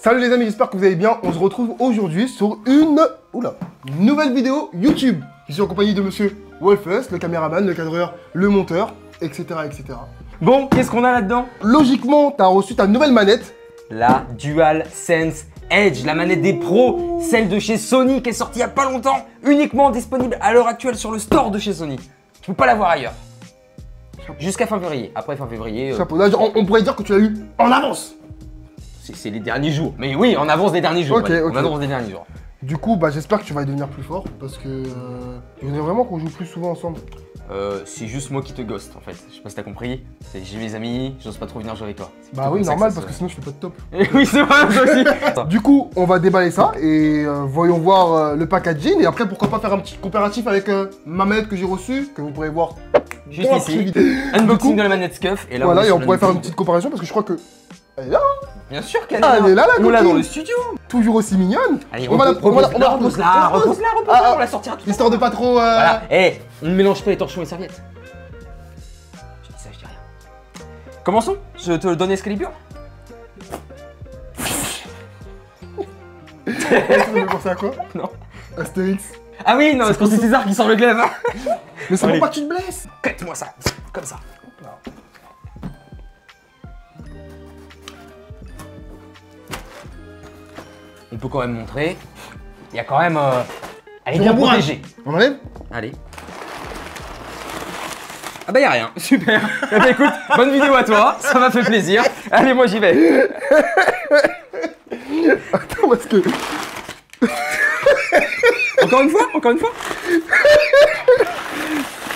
Salut les amis, j'espère que vous allez bien. On se retrouve aujourd'hui sur une nouvelle vidéo YouTube. Je suis en compagnie de monsieur Wolfus, le caméraman, le cadreur, le monteur, etc. etc. Bon, qu'est-ce qu'on a là-dedans? Logiquement, tu as reçu ta nouvelle manette. La DualSense Edge, la manette des pros, celle de chez Sony qui est sortie il n'y a pas longtemps, uniquement disponible à l'heure actuelle sur le store de chez Sony. Tu peux pas l'avoir ailleurs. Jusqu'à fin février. Après fin février... Chapeau. Là, on pourrait dire que tu l'as eu en avance. C'est les derniers jours. Mais oui, en avance des derniers jours. Ok, ouais. ok. En avance des derniers jours. Du coup, j'espère que tu vas devenir plus fort parce que je voudrais vraiment qu'on joue plus souvent ensemble. C'est juste moi qui te ghost en fait. Je sais pas si t'as compris. J'ai mes amis, j'ose pas trop venir jouer avec toi. Bah oui, normal parce que sinon je fais pas de top. Oui, c'est vrai, moi aussi. Du coup, on va déballer ça et voyons voir le packaging. Et après, pourquoi pas faire un petit comparatif avec ma manette que j'ai reçue, que vous pourrez voir Juste dans ici. la vidéo. Unboxing de la manette Scuf. Et là, Voilà, et on pourrait faire une l'unboxing. petite comparaison parce que je crois que elle est là. Bien sûr qu'elle Ah, elle est là, la On l'a copine. dans le studio. Toujours aussi mignonne. Allez, On va la- repose-la, repose-la. on la sortira tout. Histoire de pas trop. Voilà, on ne mélange pas les torchons et les serviettes. Je dis ça, je dis rien. Commençons. Je te donne Excalibur. Tu veux penser à quoi? Non. Astérix. Ah oui, non, c'est quand c'est César qui sort le glaive. Mais c'est Allez. pour pas que tu te blesses. Cut-moi ça, comme ça. On peut quand même montrer. Il y a quand même. Elle est Tu bien rembourrages. protégée. On enlève? Allez. Ah bah y'a rien, super. Eh bah écoute, bonne vidéo à toi, ça m'a fait plaisir. Allez, moi j'y vais. Attends, parce que. Encore une fois, encore une fois.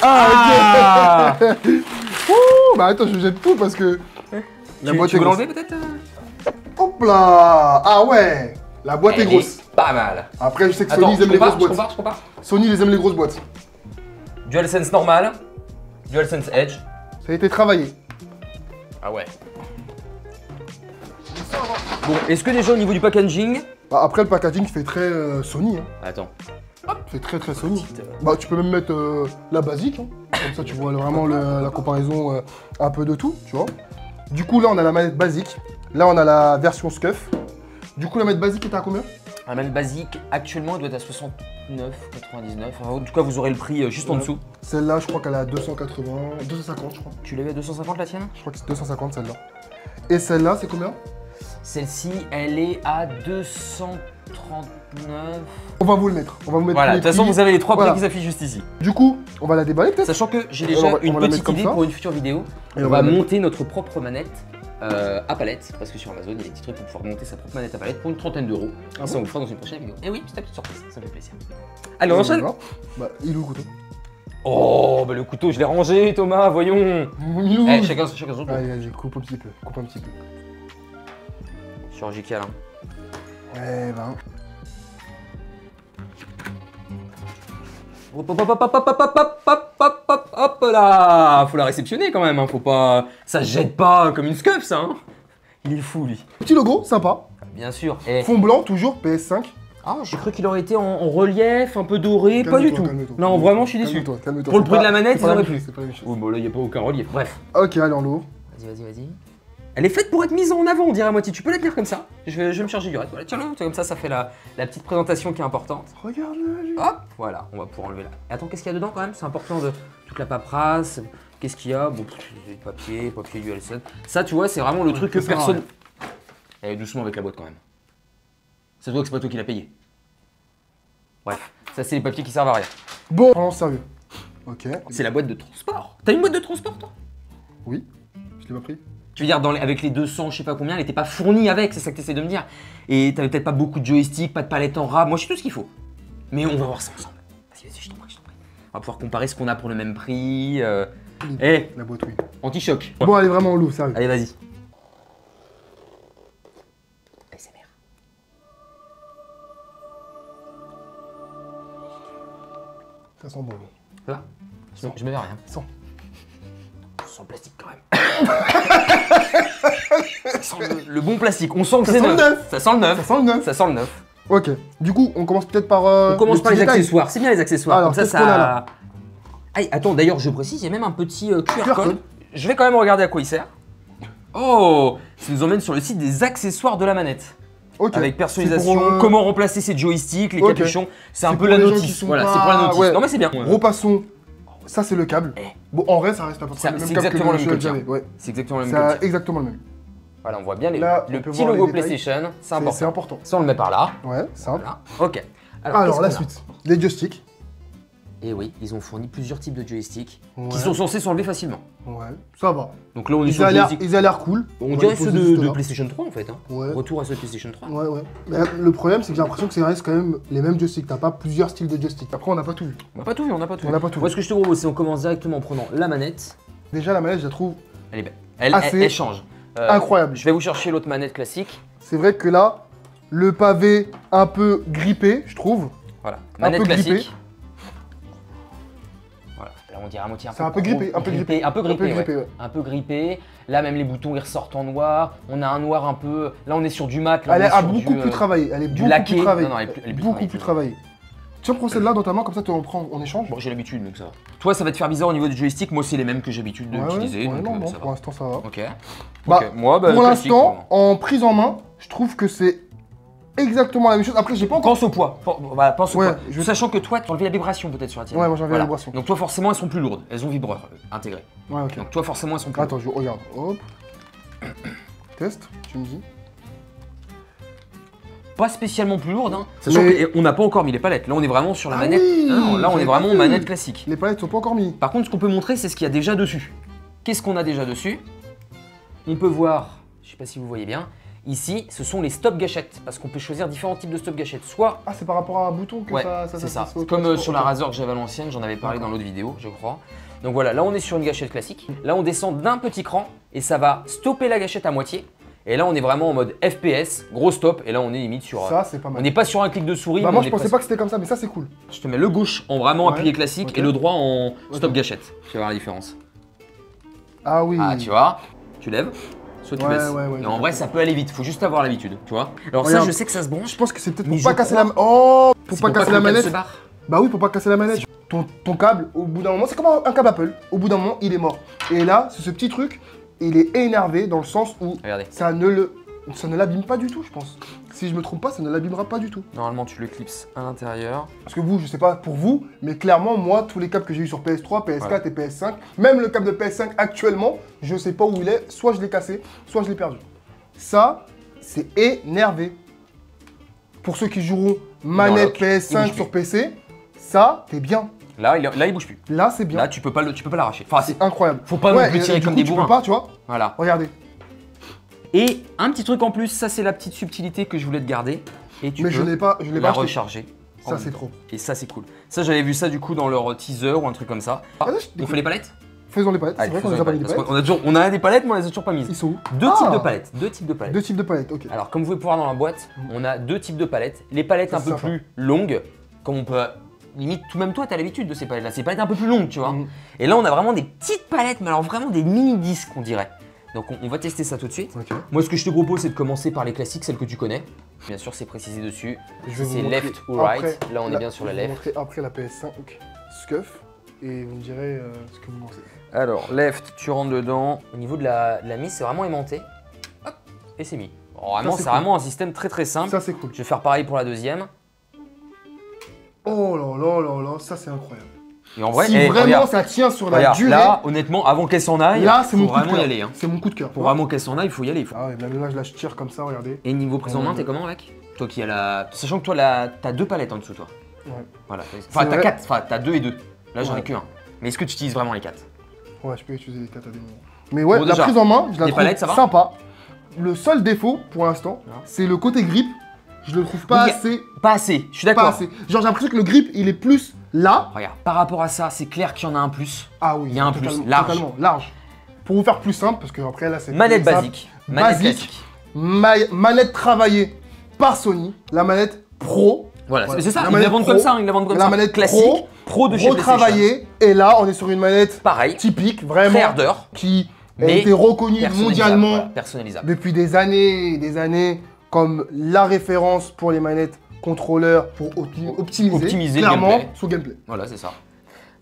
Ah, ok. Ouh, bah attends, je jette tout parce que. La boîte Tu est veux grosse. l'enlever peut-être? Hop là. Ah ouais. La boîte est Elle grosse. Pas mal. Après, je sais que Attends, Sony, ils aiment les grosses boîtes. je compare. Sony, ils aiment les grosses boîtes. DualSense normal, DualSense Edge. Ça a été travaillé. Ah ouais. Bon, est-ce que déjà au niveau du packaging... Bah, après, le packaging fait très Sony. Hein. Attends. Fait très très Sony. Petite, Bah, tu peux même mettre la basique. Hein. Comme ça, tu vois vraiment la comparaison un peu de tout, tu vois. Du coup, là, on a la manette basique. Là, on a la version Scuf. Du coup, la manette basique est à combien? La manette basique, actuellement, elle doit être à 69,99. Enfin, en tout cas, vous aurez le prix juste en dessous. Celle-là, je crois qu'elle est à 280, 250, je crois. Tu l'avais à 250 la tienne? Je crois que c'est 250 celle-là. Et celle-là, c'est combien? Celle-ci, elle est à 239. On va vous le mettre. On va vous mettre Voilà, de les toute façon, prix. vous avez les trois prix Voilà. qui s'affichent juste ici. Du coup, on va la déballer peut-être. Sachant que j'ai Alors, déjà on va une la mettre petite comme idée ça. pour une future vidéo. Et On on va va la mettre. monter notre propre manette à palette, parce que sur Amazon, il y a des petits trucs pour pouvoir monter sa propre manette à palette pour une trentaine d'euros. Ah Ça, bon on vous fera dans une prochaine vidéo. Et oui, c'est ta petite surprise, ça fait plaisir. Allez, on enchaîne. Bah, il est où le couteau? Oh, bah le couteau, je l'ai rangé, Thomas, voyons. Il est où? Eh, chacun son tour. Allez, vas-y, coupe un petit peu. Coupe un petit peu. Chirurgical, hein. Ouais, ben. Hop, hop, hop, hop, hop, hop, hop, hop, hop, hop, hop, hop là. Faut la réceptionner quand même, hein. Faut pas... Ça se jette pas comme une scuff, ça, hein. Il est fou, lui. Petit logo, sympa. Bien sûr. Et... Fond blanc, toujours, PS5. Ah, j'ai cru qu'il aurait été en relief, un peu doré, pas du tout. Calme-toi, Non, vraiment, je suis déçu. Calme-toi, calme-toi. Pour le C'est prix de pas- la manette, c'est pas ils la auraient même pu. chose, c'est pas la même chose. Oh, bah là, y a pas aucun relief. Bref. Ok, allez, en lourd. Vas-y. Elle est faite pour être mise en avant, on dirait à moitié. Tu peux la tenir comme ça. Je vais me charger du reste. Voilà, tiens-le. Comme ça fait la petite présentation qui est importante. Regarde-le, lui. Hop, voilà, on va pouvoir enlever là. Attends, qu'est-ce qu'il y a dedans quand même? C'est important de toute la paperasse. Qu'est-ce qu'il y a? Bon, papier DualSense. Ça, tu vois, c'est vraiment le truc que ça sert à personne. Allez, doucement avec la boîte quand même. Ça se voit que c'est pas toi qui l'as payé. Bref, ça c'est les papiers qui servent à rien. Bon, vraiment sérieux. Ok. C'est la boîte de transport. T'as une boîte de transport toi? Oui. Je l'ai pas pris. Tu veux dire, avec les 200, je sais pas combien, elle était pas fournie avec, c'est ça que tu essaies de me dire. Et t'avais peut-être pas beaucoup de joystick, pas de palette en rab. Moi, je sais tout ce qu'il faut. Mais on va voir ça ensemble. Vas-y, je t'en prie. On va pouvoir comparer ce qu'on a pour le même prix. Eh, La boîte, oui. anti-choc. Bon, elle est vraiment en lourd, sérieux. Allez, vas-y. ASMR. Ça sent bon. Ça va? Je me verrai rien. Sent. Ça sent le plastique quand même. Ça sent le bon plastique. On sent que Ça c'est sent le neuf. neuf. Ça sent le neuf. Ça sent le neuf. Ça sent le neuf. Ok. Du coup, on commence peut-être par. On commence par les petits détails. accessoires. C'est bien les accessoires. Alors, comme ça, qu'est-ce qu'on a ça. là Ah, attends, d'ailleurs, je précise, il y a même un petit QR QR code. code. Je vais quand même regarder à quoi il sert. Oh, ça nous emmène sur le site des accessoires de la manette. Ok. Avec personnalisation, C'est pour, comment remplacer ces joysticks, les Ok. capuchons. C'est un C'est peu pour la les gens qui notice. sont Voilà, pas- c'est pour la notice. ouais. Non mais c'est bien. Repassons. Ça, c'est le câble. Eh. Bon, en vrai, ça reste à peu près Ça, le même c'est câble exactement le même que que le j'avais. Ouais. C'est exactement le même C'est que le tien. exactement le même. Voilà, on voit bien Là, le on peut petit voir les logo détails. PlayStation. C'est C'est important. important. Ça, on le met par là. Ouais, simple. Voilà. Ok. Alors, qu'est-ce la qu'on a suite. Les joysticks. Et oui, ils ont fourni plusieurs types de joysticks Ouais. qui sont censés s'enlever facilement. Ouais, ça va. Donc là, on est Ils sur ont le l'air joystick. ils ont l'air cool. On va dirait les ceux poser de juste là. PlayStation 3 en fait. Hein. Ouais. Retour à ceux de PlayStation 3. Ouais, ouais. Mais le problème, c'est que j'ai l'impression que ça reste quand même les mêmes joysticks. T'as pas plusieurs styles de joysticks. Après, on n'a pas tout vu. On n'a pas tout vu, on n'a pas tout On vu. n'a pas tout Moi, vu. ce que je te propose, c'est on commence directement en prenant la manette. Déjà, la manette, je la trouve Elle est belle. Elle, Assez elle change. incroyable. Je vais vous chercher l'autre manette classique. C'est vrai que là, le pavé un peu grippé, je trouve. Voilà. Un Manette peu classique. grippé. Voilà. Là, on dirait à moitié C'est un peu grippé, un peu grippé. Un peu grippé, grippé, ouais. ouais. Un peu grippé. Là, même les boutons, ils ressortent en noir. On a un noir un peu. Là, on est sur du mat. Là, Elle on est sur beaucoup du, plus travaillée. Elle est du beaucoup laqué. plus travaillée. Non, non, elle est plus Beaucoup travaillée. plus travaillée. Tiens, prends celle-là dans ta main, comme ça, tu en prends en échange. Bon, j'ai l'habitude, donc ça va. Toi, ça va te faire bizarre au niveau du joystick. Moi, c'est les mêmes que j'ai l'habitude d'utiliser. ouais, donc non, non, ça pour va. l'instant, ça va. Ok. Bah, Ok. Moi, bah, Pour classique, l'instant, vraiment. en prise en main, je trouve que c'est exactement la même chose. Après, j'ai pas encore. Pense au poids. Voilà, pense au Ouais, poids. Sachant que toi, tu as enlevé la vibration peut-être sur la tienne. Ouais, moi, j'ai enlevé la vibration. Donc toi, forcément, elles sont plus lourdes. Elles ont vibreur intégré. Ouais, ok. Donc toi, forcément, elles sont plus lourdes. Attends, je regarde. Hop. Test, tu me dis. Pas spécialement plus lourdes. Hein. Sachant Mais- qu'on n'a pas encore mis les palettes. Là, on est vraiment sur la Ah manette. oui, Non, là, on est j'avais vraiment pas vu. manette classique. Les palettes sont pas encore mis. Par contre, ce qu'on peut montrer, c'est ce qu'il y a déjà dessus. Qu'est-ce qu'on a déjà dessus? On peut voir, je sais pas si vous voyez bien, ici, ce sont les stop gâchettes. Parce qu'on peut choisir différents types de stop gâchettes. Soit, Ah, c'est par rapport à un bouton que ouais, ça c'est ça. se fait Comme automatiquement. sur la Ok. Razer que j'avais à l'ancienne, j'en avais parlé dans D'accord. l'autre vidéo, je crois. Donc voilà, là, on est sur une gâchette classique. Là, on descend d'un petit cran et ça va stopper la gâchette à moitié. Et là, on est vraiment en mode FPS, gros stop. Et là, on est limite sur. Ça, c'est pas mal. On n'est pas sur un clic de souris. Bah, mais moi, on je est pensais presque- pas que c'était comme ça, mais ça, c'est cool. Je te mets le gauche en vraiment Ouais, appuyé classique ok. et le droit en stop Ok. gâchette. Tu vas voir la différence. Ah oui. Ah, tu vois, tu lèves, soit tu Ouais, baisses. ouais, ouais, et en ouais. vrai, ça peut aller vite. Faut juste avoir l'habitude, tu vois. Alors Regarde. ça, je sais que ça se branche. Je pense que c'est peut-être Mais pour pas je casser crois- la. Oh, pour C'est pas casser que la le câble manette. se barre. Bah oui, pour pas casser la manette. Ton câble, au bout d'un moment, c'est comme un câble Apple. Au bout d'un moment, il est mort. Et là, c'est ce petit truc, il est énervé dans le sens où Regardez. ça ne l'abîme pas du tout, je pense. Si je me trompe pas, ça ne l'abîmera pas du tout. Normalement, tu le clipses à l'intérieur. Parce que vous, je sais pas pour vous, mais clairement, moi, tous les câbles que j'ai eu sur PS3, PS4 et PS5, même le câble de PS5 actuellement, je sais pas où il est. Soit je l'ai cassé, soit je l'ai perdu. Ça, c'est énervé. Pour ceux qui joueront manette lock, il PS5 bouge sur PC, ça, t'es bien. Là, il bouge plus. Là, c'est bien. Là, tu peux pas l'arracher. Enfin, C'est incroyable. faut pas non plus et tirer du comme coup, des tu bourrins. peux pas, tu vois. Voilà. Regardez. Et un petit truc en plus, ça c'est la petite subtilité que je voulais te garder. Et tu Mais peux je l'ai pas la acheté. recharger. Ça, c'est trop. Et ça, c'est cool. Ça, j'avais vu ça du coup dans leur teaser ou un truc comme ça. Ah, là, On fait les palettes? Faisons les palettes. C'est Allez, vrai qu'on faisons les a pas les mis les palettes, palettes. parce qu'on a des palettes, mais on les a toujours pas mises. Ils sont où? Deux Ah, types de palettes. Deux types de palettes. Deux types de palettes, ok. Alors, comme vous pouvez voir dans la boîte, on a deux types de palettes. Les palettes Ça, un c'est peu sympa. plus longues, comme on peut. Limite, tout même toi, t'as l'habitude de ces palettes-là. Ces palettes un peu plus longues, tu vois. Mhm. Et là, on a vraiment des petites palettes, mais alors vraiment des mini-disques, on dirait. Donc, on va tester ça tout de suite. Ok. Moi, ce que je te propose, c'est de commencer par les classiques, celles que tu connais. Bien sûr, c'est précisé dessus. Je vais C'est vous montrer left ou right. après Là, on est bien sur la Je vais vous left. montrer après la PS5 Scuff et vous me direz ce que vous pensez. Alors, left, tu rentres dedans. Au niveau de la mise, c'est vraiment aimanté. Hop, et c'est mis. Bon, vraiment, c'est c'est cool. vraiment un système très très simple. Ça, c'est cool. Je vais faire pareil pour la deuxième. Oh là là là là, ça c'est incroyable. Et en vrai, Si eh, vraiment regarde, ça tient sur la regarde, durée, là, honnêtement, avant qu'elle s'en aille, là c'est faut mon coup de vraiment cœur. y aller. Hein. C'est mon coup de cœur. Pour vraiment qu'elle s'en aille, il faut y aller. Ah ouais, même là je tire comme ça, regardez. Et niveau prise en main, t'es comment, mec? Toi qui as la. Sachant que toi, t'as deux palettes en dessous, toi. Ouais. Voilà. Enfin, t'as vrai. quatre. Enfin, t'as deux et deux. Là, j'en ai Ouais. qu'un. Mais est-ce que tu utilises vraiment les quatre? Ouais, je peux utiliser les 4 à des moments. Mais ouais, Bon, la déjà, prise en main, je la les trouve palettes, ça va sympa. Le seul défaut pour l'instant, Non. c'est le côté grip. Je le trouve pas Oui, assez. Pas assez, je suis Pas d'accord. assez. Genre j'ai l'impression que le grip il est plus là. Regarde, par rapport à ça, c'est clair qu'il y en a un plus. Ah oui, Il y a un plus, totalement, large. totalement, large. Pour vous faire plus simple, parce que après là c'est. Manette plus simple. basique. Manette Basique. classique. Manette travaillée par Sony. La manette pro. Voilà, Voilà. c'est ça, La ils manette la vendent pro, comme ça, hein, ils la vendent comme la ça. manette classique, pro de chez PlayStation. retravaillée. Et là on est sur une manette Pareil, typique, très vraiment. ardeur, Qui a mais été reconnue personnalisable, mondialement voilà, personnalisable. depuis des années comme la référence pour les manettes contrôleurs pour optimiser le clairement gameplay. son gameplay. Voilà, c'est ça.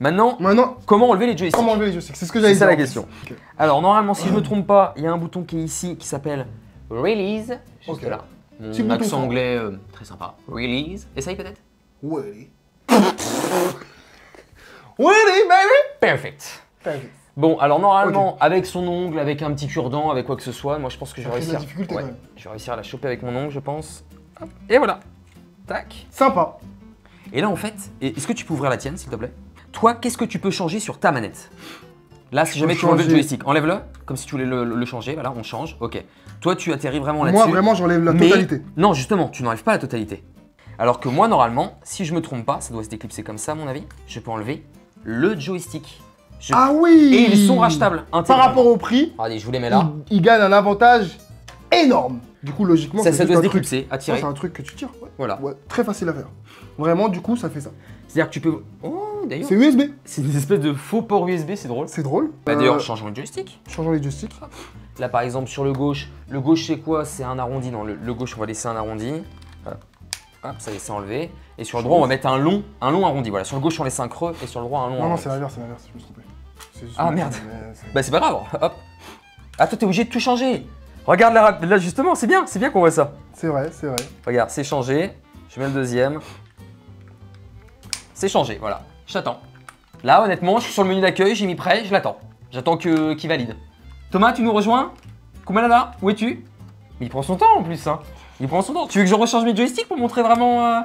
Maintenant, Maintenant, comment enlever les joysticks? comment enlever les joysticks? C'est ce que j'allais C'est dire. ça la en fait. question. Ok. Alors, normalement, si je me trompe pas, il y a un bouton qui est ici qui s'appelle Release, juste Ok. là. Petit Mon bouton accent fort. anglais, très sympa. Release. Essaye peut-être. Willy. Willy, baby. Perfect. Bon, alors normalement, avec son ongle, avec un petit cure-dent, avec quoi que ce soit, moi je pense que je vais Ça fait de la réussir. difficulté, quand même. Je vais réussir à la choper avec mon ongle, je pense. Hop, et voilà. Tac. Sympa. Et là, en fait, est-ce que tu peux ouvrir la tienne, s'il te plaît? Toi, qu'est-ce que tu peux changer sur ta manette? Là, si jamais tu enlèves le joystick, enlève-le, comme si tu voulais le changer. Voilà, on change. Ok. Toi, tu atterris vraiment là-dessus. Moi, vraiment, j'enlève la Mais- totalité. Non, justement, tu n'enlèves pas la totalité. Alors que moi, normalement, si je me trompe pas, ça doit se déclipser comme ça, à mon avis, je peux enlever le joystick. Ah oui. Et ils sont rachetables. Par rapport au prix, Allez, je vous les mets là. il gagne un avantage énorme. Du coup, logiquement, Ça c'est doit juste se un truc. déclipser, à Ça, tirer. c'est un truc que tu tires. Ouais. Voilà. Ouais, très facile à faire. Vraiment, du coup, ça fait ça. C'est-à-dire que tu peux. Oh, d'ailleurs. C'est USB. C'est une espèce de faux port USB, c'est drôle. C'est drôle. Bah, d'ailleurs, changeons le joystick. Changeons les joysticks. Là, par exemple, sur le gauche c'est quoi? C'est un arrondi. Non, le gauche, on va laisser un arrondi. Hop, hop, ça y est, c'est enlevé. Et sur le droit, on va mettre un long arrondi. Voilà, sur le gauche, on laisse un creux et sur le droit, un long Non, arrondi. c'est l'inverse, je me suis trompé. C'est juste- Ah, merde. mais c'est- Bah, c'est pas grave. Hop. Ah, toi, t'es obligé de tout changer. Regarde là, justement, c'est bien qu'on voit ça. C'est vrai, c'est vrai. Regarde, c'est changé. Je mets le deuxième. C'est changé, voilà. Je t'attends. Là, honnêtement, je suis sur le menu d'accueil, j'ai mis prêt, je l'attends. J'attends qu'il valide. Thomas, tu nous rejoins? Kumalala, où es-tu? Mais il prend son temps en plus, hein. Il prend son temps. Tu veux que je recharge mes joysticks pour montrer vraiment.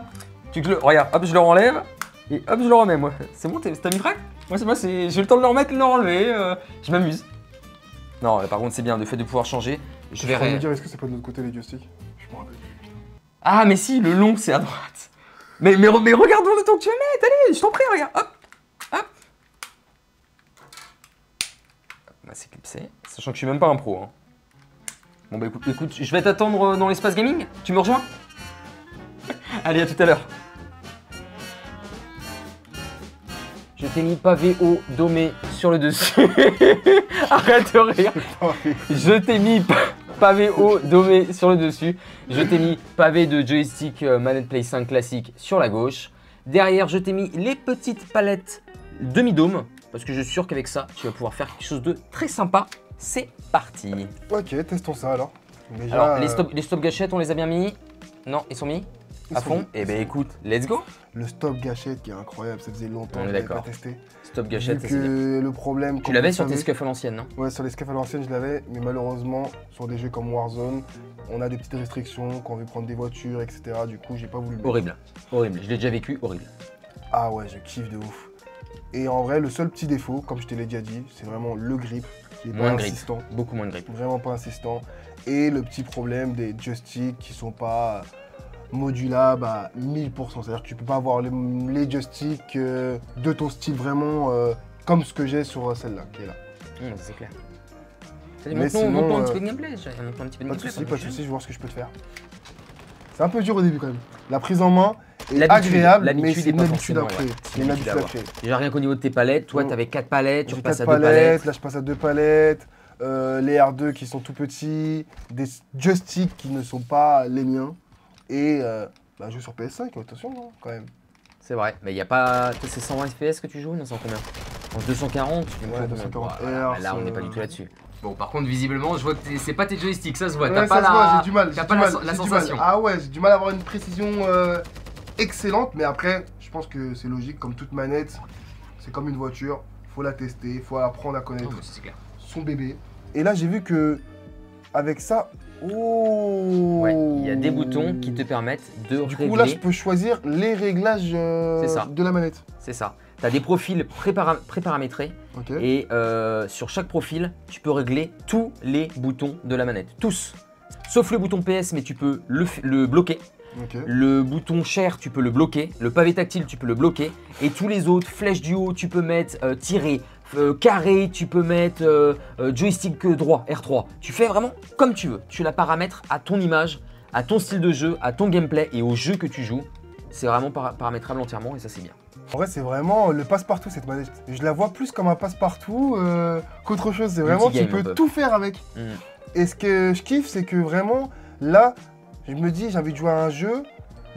Tu veux que regarde, hop, je le renlève. Et hop, je le remets, moi. C'est bon, t'as mis prêt? Moi, j'ai le temps de le remettre, de le renlever. Je m'amuse. Non, par contre, c'est bien, le fait de pouvoir changer. Je Je vais verrai. me dire, est-ce que c'est pas de l'autre côté les joysticks? Je m'en rappelle. Ah, mais si, le long, c'est à droite. Mais regarde le temps que tu vas mettre, allez, je t'en prie, regarde, hop, hop. Là, c'est clipsé, sachant que je suis même pas un pro. Hein. Bon, bah écoute, je vais t'attendre dans l'espace gaming, tu me rejoins? Allez, à tout à l'heure. Je t'ai mis pavé haut, domé sur le dessus. Arrête de rire. Je t'ai mis pavé haut, domé sur le dessus. Je t'ai mis pavé de joystick manette Play 5 classique sur la gauche. Derrière, je t'ai mis les petites palettes demi-dôme. Parce que je suis sûr qu'avec ça, tu vas pouvoir faire quelque chose de très sympa. C'est parti. Ok, testons ça alors. Déjà, Alors, les stop gâchettes, on les a bien mis? Non, ils sont mis ils à sont fond? mis. Eh ben écoute, let's go. Le stop gâchette qui est incroyable, ça faisait longtemps On que est je l'avais pas d'accord. testé. Stop gâchette, Vu ça c'est bien. que le problème. Tu comme l'avais vous sur tes savez- scuffles anciennes, non? Ouais, sur les scafs à l'ancienne, je l'avais, mais malheureusement, sur des jeux comme Warzone, on a des petites restrictions quand on veut prendre des voitures, etc. Du coup, j'ai pas voulu le mettre. Horrible, horrible. Je l'ai déjà vécu, horrible. Ah ouais, je kiffe de ouf. Et en vrai, le seul petit défaut, comme je te l'ai déjà dit, c'est vraiment le grip qui est Moins pas de grip. insistant. Beaucoup moins de grip. Vraiment pas insistant. Et le petit problème des joysticks qui sont pas modulables à 1000%. C'est-à-dire que tu peux pas avoir les joysticks de ton style vraiment comme ce que j'ai sur celle-là qui est là. C'est clair. Mais Montre-nous sinon, un petit peu de gameplay. Montre-nous un petit peu de Pas de gameplay. soucis, pas de soucis, je vais voir ce que je peux te faire. C'est un peu dur au début quand même. La prise en main est L'habitude, agréable, mais l'habitude c'est est une pas habitude à forcément, créer. ouais. C'est une habitude à créer. Déjà rien qu'au niveau de tes palettes, toi Mm. t'avais 4 palettes, tu J'ai repasses à 4 2 palettes. là je passe à 2 palettes. Les R2 qui sont tout petits, des joysticks qui ne sont pas les miens. Et bah, je joue sur PS5, attention hein, quand même. C'est vrai, mais il n'y a pas. C'est 120 FPS que tu joues? Non, c'est en combien? En 240? Ouais, 240 Voilà, Hz, là on n'est pas du tout là-dessus. Bon, par contre, visiblement, je vois que c'est pas tes joysticks, ça se voit. Ouais, T'as ça pas se voit, la. j'ai du mal. T'as j'ai pas du la mal, la j'ai du mal. sensation. Ah ouais, j'ai du mal à avoir une précision excellente, mais après, je pense que c'est logique, comme toute manette, c'est comme une voiture, faut la tester, faut apprendre à Non, connaître mais c'est clair. son bébé. Et là, j'ai vu que avec ça, oh, Ouais, il y a des boutons qui te permettent de Du régler. coup, là, je peux choisir les réglages C'est ça. de la manette. C'est ça. T'as des profils préparamétrés. Ok. Et sur chaque profil, tu peux régler tous les boutons de la manette. Tous. Sauf le bouton PS, mais tu peux le bloquer. Ok. Le bouton Share, tu peux le bloquer. Le pavé tactile, tu peux le bloquer. Et tous les autres, flèche du haut, tu peux mettre tirer. Carré, tu peux mettre joystick droit, R3. Tu fais vraiment comme tu veux. Tu la paramètres à ton image, à ton style de jeu, à ton gameplay et au jeu que tu joues. C'est vraiment paramétrable entièrement et ça c'est bien. En vrai, c'est vraiment le passe-partout cette manette. Je la vois plus comme un passe-partout qu'autre chose. C'est vraiment, tu Multigame, un peux peu. tout faire avec. Mm. Et ce que je kiffe, c'est que vraiment, là, je me dis, j'ai envie de jouer à un jeu,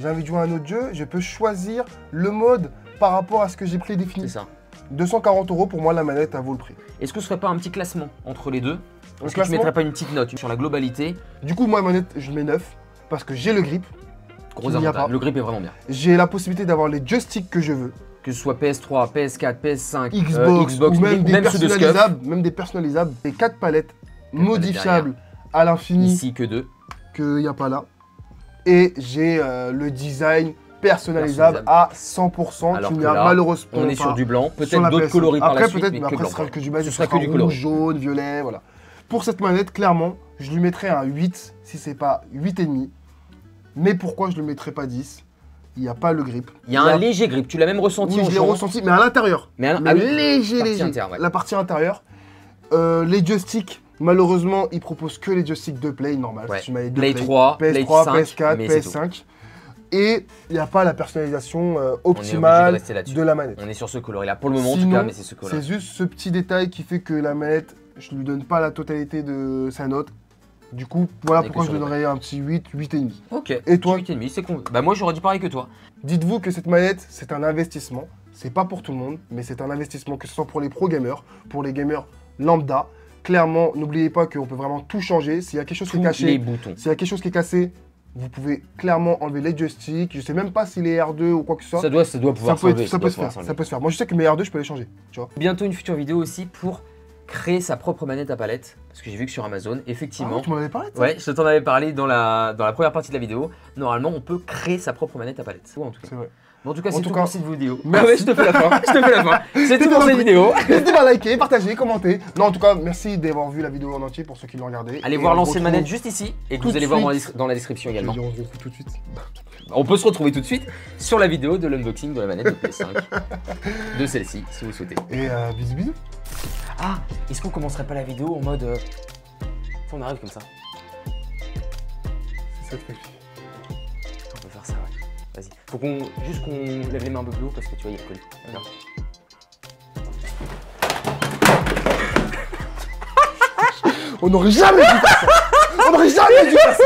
j'ai envie de jouer à un autre jeu, je peux choisir le mode par rapport à ce que j'ai C'est prédéfini. ça. 240 € pour moi, la manette, elle vaut le prix. Est-ce que ce serait pas un petit classement entre les deux? Est-ce que tu classement mettrais pas une petite note sur la globalité? Du coup, moi, la manette, je mets 9. parce que j'ai le grip, Gros il n'y a avantage. pas. Le grip est vraiment bien. j'ai la possibilité d'avoir les joysticks que je veux, Que ce soit PS3, PS4, PS5, Xbox, ou même des ceux de Scuf. personnalisables, des 4 palettes modifiables à l'infini Ici que 2. qu'il n'y a pas là. Et j'ai le design personnalisable à 100% Alors qu'il que n'y a là, malheureusement On est pas sur du blanc, sur peut-être la d'autres PS5. coloris par Après, la suite, peut-être, mais mais que après, blanc. ce sera que du Ce basique, sera que du coloris. rouge, jaune, violet, voilà. Pour cette manette, clairement, je lui mettrais un 8 si c'est pas 8,5. Mais pourquoi je ne le mettrais pas 10? Il n'y a pas le grip. Il y a un léger grip, tu l'as même ressenti Oui, en je l'ai jouant. ressenti, mais à l'intérieur. Mais, Mais léger, partie léger. interne, ouais. La partie intérieure. Les joysticks, malheureusement, ils proposent que les joysticks de Play, normal. Ouais. Si tu m'avais dit Play Play. 3, Play PS3, 5, PS4, mais c'est tout. PS5. Et il n'y a pas la personnalisation On est obligé de optimale rester là-dessus. de la manette. On est sur ce coloris-là, pour le moment en tout Sinon, cas, mais c'est ce c'est coloris. juste ce petit détail qui fait que la manette, je lui donne pas la totalité de sa note. Du coup, voilà On est pourquoi que je sur le donnerais un petit 8, 8,5. Ok. Et toi 8,5, c'est con. Bah moi j'aurais dit pareil que toi. Dites-vous que cette manette, c'est un investissement. C'est pas pour tout le monde, mais c'est un investissement, que ce soit pour les pro gamers, pour les gamers lambda. Clairement, n'oubliez pas qu'on peut vraiment tout changer. S'il y a quelque chose qui est Tous caché, les boutons. s'il y a quelque chose qui est cassé, vous pouvez clairement enlever les joysticks. Je sais même pas s'il est R2 ou quoi que ce soit. Ça doit pouvoir s'enlever. ça peut se faire. Ça peut se faire. Moi, je sais que mes R2, je peux les changer. Tu vois. Bientôt une future vidéo aussi pour créer sa propre manette à palette. Parce que j'ai vu que sur Amazon, effectivement. Ah, tu m'en avais parlé de ça. Ouais, je t'en avais parlé dans la première partie de la vidéo. Normalement, on peut créer sa propre manette à palette. Ouais, en tout cas. C'est vrai. Bon, en tout cas, En c'est tout tout cas, pour cette vidéo. merci. Ah ouais, je te fais la fin. Je te fais la fin. C'est tout pour cette vidéo. N'hésitez pas à liker, partager, commenter. Non, en tout cas, merci d'avoir vu la vidéo en entier pour ceux qui l'ont regardé. Allez Et voir on se l'ancienne retrouve manette juste ici et que tout vous de allez voir suite. dans la description également. Je veux dire, on se retrouve tout de suite. On peut se retrouver tout de suite sur la vidéo de l'unboxing de la manette de PS5. De celle-ci, si vous souhaitez. Et bisous bisous. Ah, est-ce qu'on commencerait pas la vidéo en mode. On arrive comme ça. C'est ça le truc. On peut faire ça, ouais. Vas-y. Faut juste qu'on lève les mains un peu plus haut parce que tu vois, il y a le colis. Regarde. On n'aurait jamais dû faire ça. On n'aurait jamais dû faire ça.